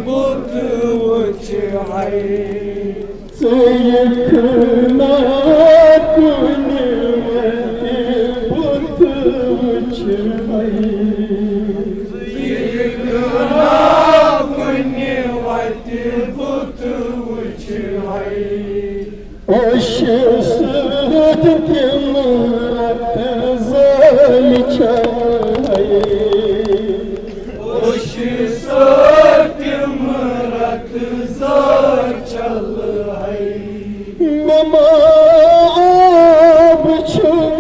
बुत वुच है यखना कुन बुत वुच है यखना कुन बुत वुच है ओश सुद तिमरत ज़ल छाए ओश सुद तिमरत ज़ल चल है नमाब छुम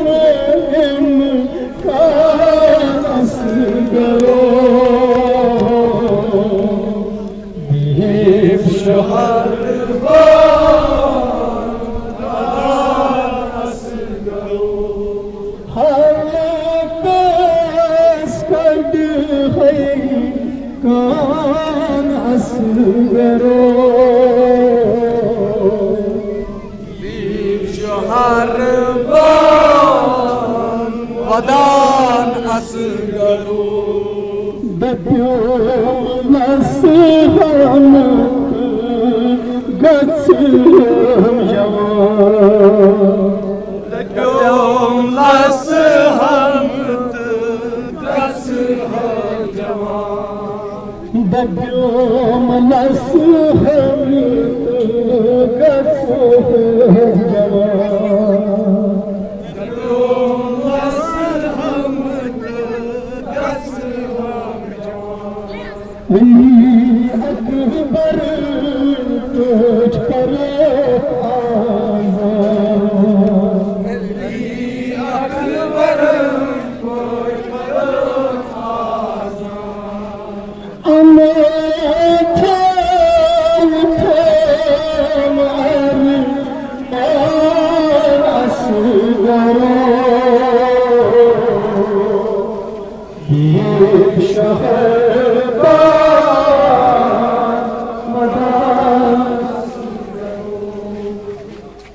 कास गरो दीप शहर कान असगरो दीप शहर वदान असगरो दप्योलस हम गच दप्योलस हम गच जवान दप्योलस हम गच अकबर तुझ पर अकबर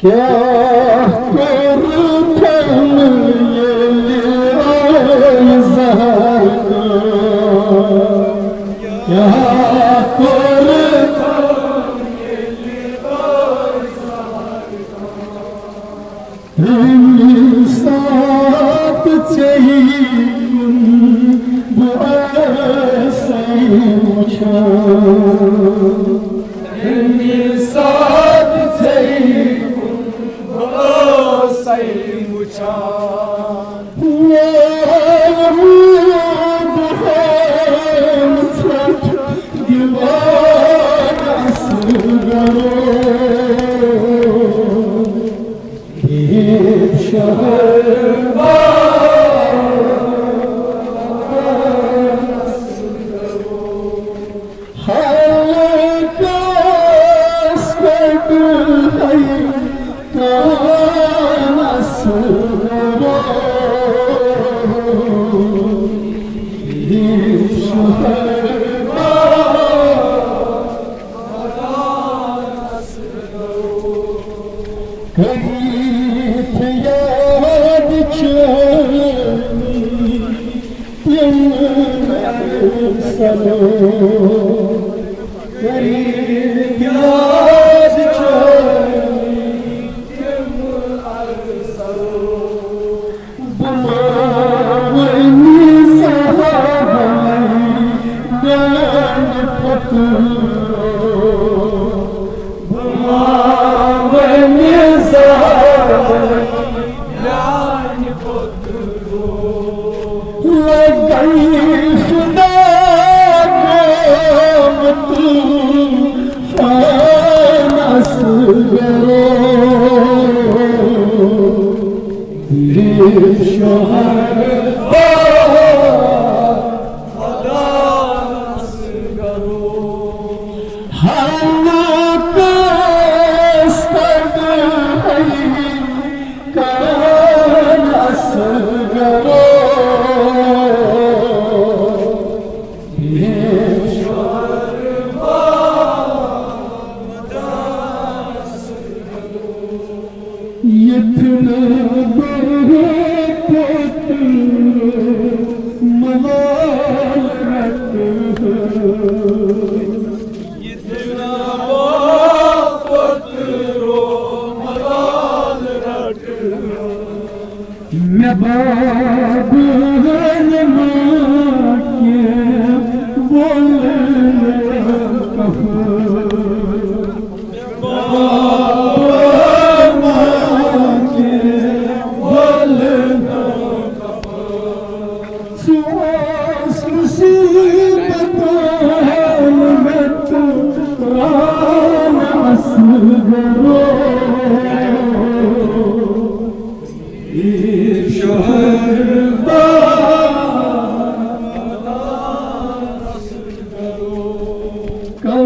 क्या करथम ये ज़हर क्या करथम ये साथ चाहिए साथ चाहिए सही मुझा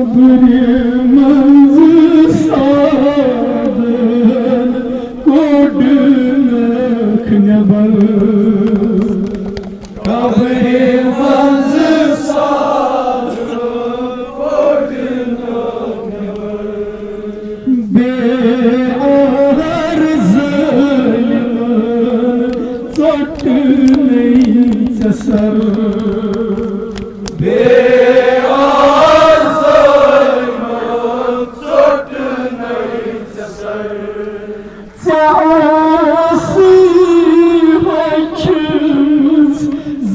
कब्र मंज़िल सादन कोड नख नबल कब्र मंज़िल सादन कोड नख नबल बेअर्ज़ चोट नहीं चसर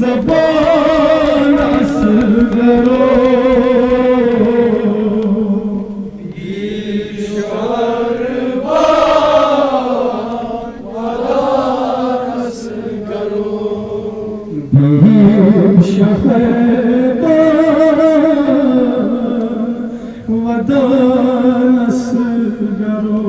ज़बान असगरो वदान असगरो